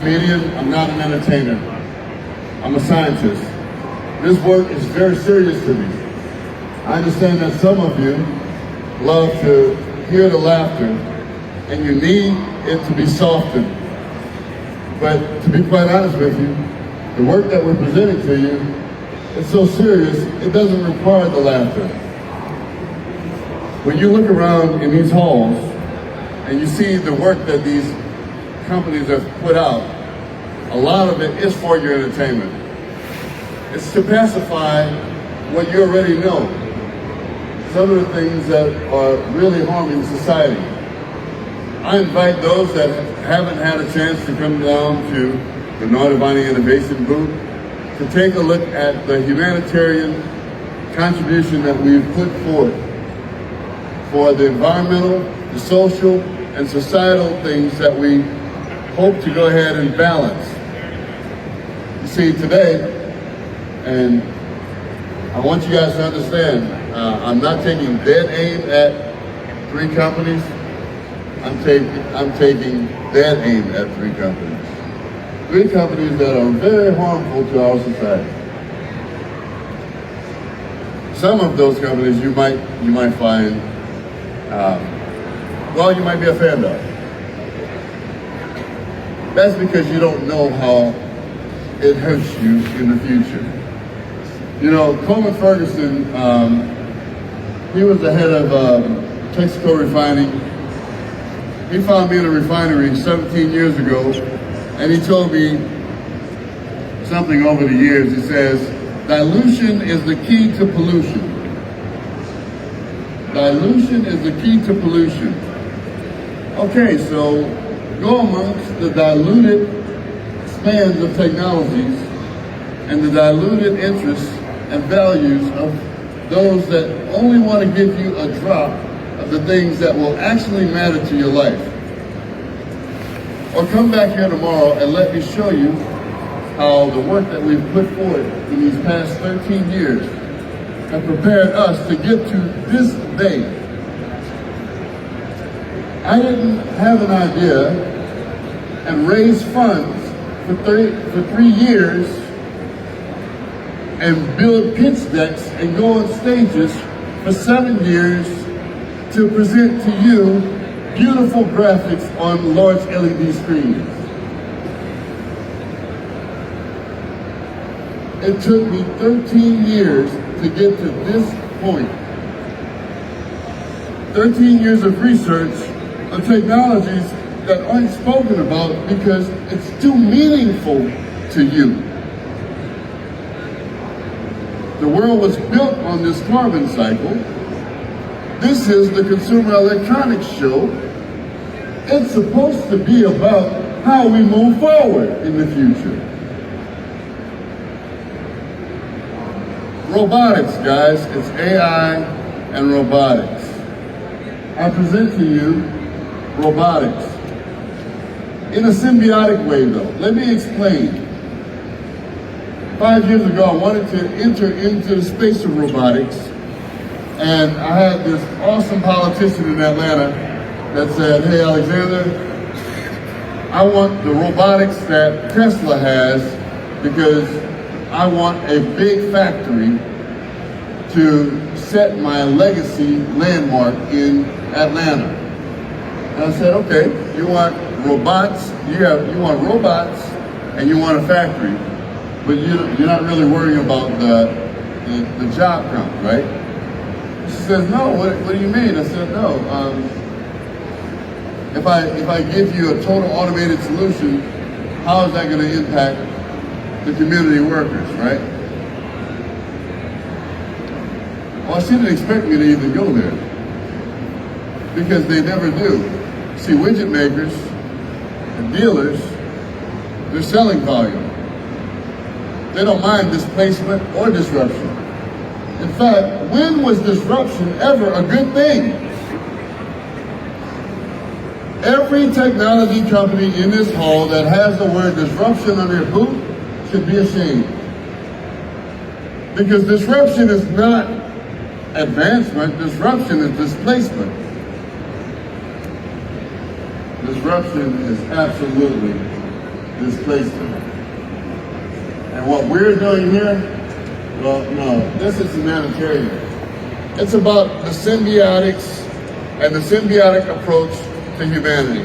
Comedian, I'm not an entertainer. I'm a scientist. This work is very serious to me. I understand that some of you love to hear the laughter and you need it to be softened. But to be quite honest with you, the work that we're presenting to you is so serious, it doesn't require the laughter. When you look around in these halls and you see the work that these companies have put out, a lot of it is for your entertainment. It's to pacify what you already know. Some of the things that are really harming society. I invite those that haven't had a chance to come down to the Noitovone Innovation booth to take a look at the humanitarian contribution that we've put forth for the environmental, the social, and societal things that we hope to go ahead and balance. You see, today, and I want you guys to understand, I'm not taking dead aim at 3 companies. I'm taking dead aim at 3 companies. 3 companies that are very harmful to our society. Some of those companies you might find, well, you might be a fan of. That's because you don't know how it hurts you in the future. You know, Coleman Ferguson, he was the head of Texaco Refining. He found me in a refinery 17 years ago, and he told me something over the years. He says, dilution is the key to pollution. Dilution is the key to pollution. Okay, so go amongst the diluted spans of technologies and the diluted interests and values of those that only want to give you a drop of the things that will actually matter to your life. Or come back here tomorrow and let me show you how the work that we've put forward in these past 13 years have prepared us to get to this day. I didn't have an idea and raise funds for 3 years and build pitch decks and go on stages for 7 years to present to you beautiful graphics on large LED screens. It took me 13 years to get to this point. 13 years of research on technologies that aren't spoken about because it's too meaningful to you. The world was built on this carbon cycle. This is the Consumer Electronics Show. It's supposed to be about how we move forward in the future. Robotics, guys, it's AI and robotics. I present to you robotics. In a symbiotic way though. Let me explain. 5 years ago, I wanted to enter into the space of robotics, and I had this awesome politician in Atlanta that said, hey Alexander, I want the robotics that Tesla has because I want a big factory to set my legacy landmark in Atlanta. And I said, okay, you want robots, you want robots and you want a factory, but you're not really worrying about the job count, right? She says, no, what do you mean? I said, no, if I give you a total automated solution, how is that going to impact the community workers, right? Well, she didn't expect me to even go there because they never do. See, widget makers and dealers, they're selling volume. They don't mind displacement or disruption. In fact, when was disruption ever a good thing? Every technology company in this hall that has the word disruption on their booth should be ashamed. Because disruption is not advancement, disruption is displacement. Disruption is absolutely displaced them. And what we're doing here, well, no, this is humanitarian. It's about the symbiotics and the symbiotic approach to humanity.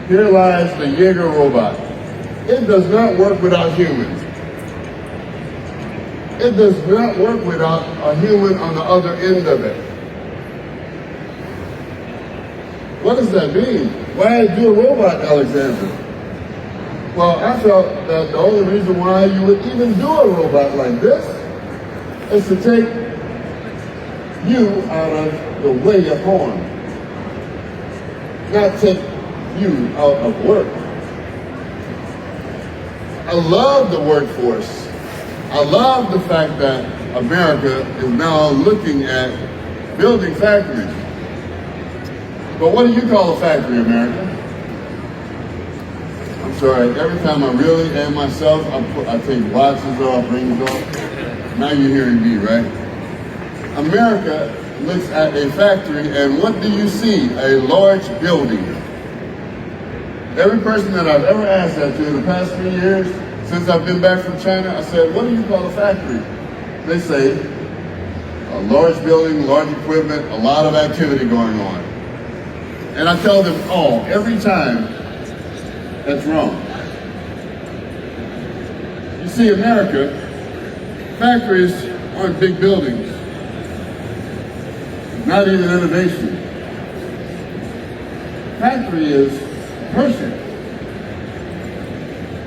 Here lies the Jaeger robot. It does not work without humans. It does not work without a human on the other end of it. What does that mean? Why do a robot, Alexander? Well, I felt that the only reason why you would even do a robot like this is to take you out of the way of harm, not take you out of work. I love the workforce. I love the fact that America is now looking at building factories. But what do you call a factory, America? I'm sorry, every time I really am myself, I take watches off, rings off. Now you're hearing me, right? America looks at a factory, and what do you see? A large building. Every person that I've ever asked that to in the past 3 years, since I've been back from China, I said, what do you call a factory? They say, a large building, large equipment, a lot of activity going on. And I tell them all, every time, that's wrong. You see, America, factories aren't big buildings. Not even innovation. Factory is a person.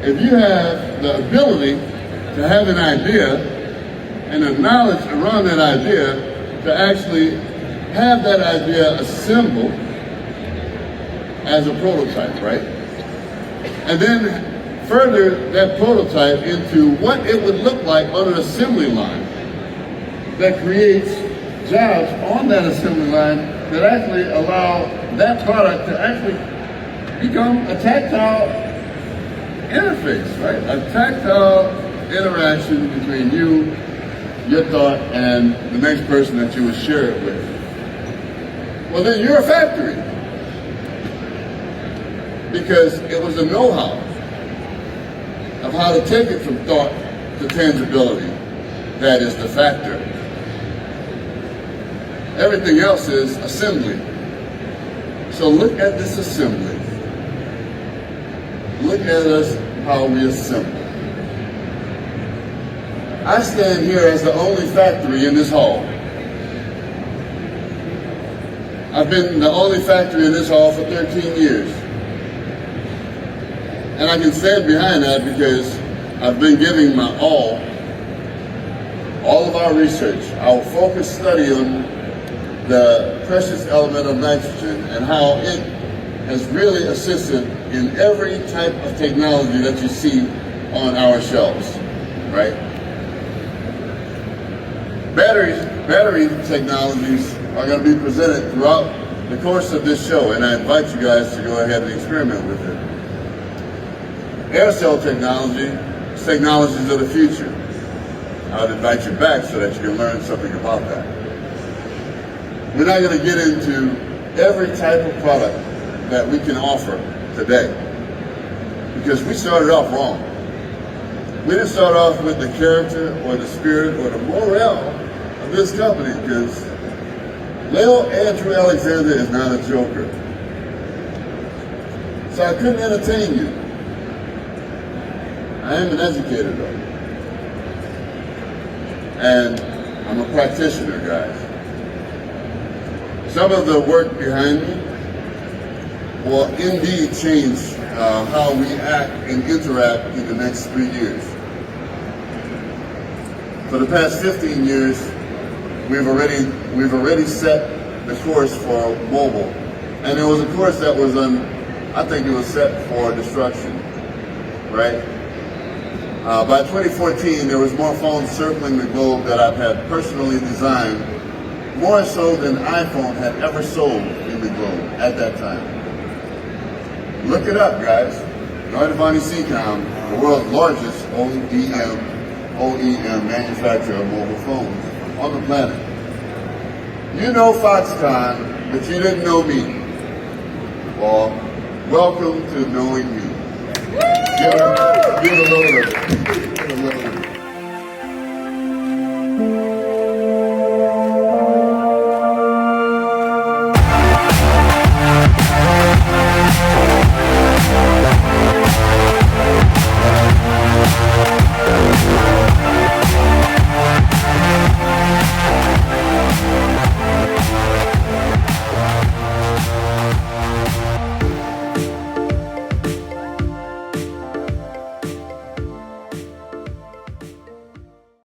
If you have the ability to have an idea and the knowledge around that idea to actually have that idea assembled as a prototype, right? And then further that prototype into what it would look like on an assembly line that creates jobs on that assembly line that actually allow that product to actually become a tactile interface, right? A tactile interaction between you, your thought, and the next person that you would share it with. Well, then you're a factory. Because it was a know-how of how to take it from thought to tangibility. That is the factor. Everything else is assembly. So look at this assembly. Look at us, how we assemble. I stand here as the only factory in this hall. I've been the only factory in this hall for 13 years. And I can stand behind that because I've been giving my all of our research, our focused study on the precious element of nitrogen and how it has really assisted in every type of technology that you see on our shelves, right? Battery technologies are going to be presented throughout the course of this show, and I invite you guys to go ahead and experiment with it. Air cell technology is technologies of the future. I would invite you back so that you can learn something about that. We're not going to get into every type of product that we can offer today because we started off wrong. We didn't start off with the character or the spirit or the morale of this company because Lil Andrew Alexander is not a joker. So I couldn't entertain you. I am an educator though. And I'm a practitioner, guys. Some of the work behind me will indeed change how we act and interact in the next 3 years. For the past 15 years, we've already set the course for mobile. And it was a course that was I think it was set for destruction, right? By 2014, there was more phones circling the globe that I've had personally designed, more so than iPhone had ever sold in the globe at that time. Look it up, guys. Noitovone the world's largest OEM manufacturer of mobile phones on the planet. You know Foxconn, but you didn't know me. Well, welcome to knowing me. Give it a little bit.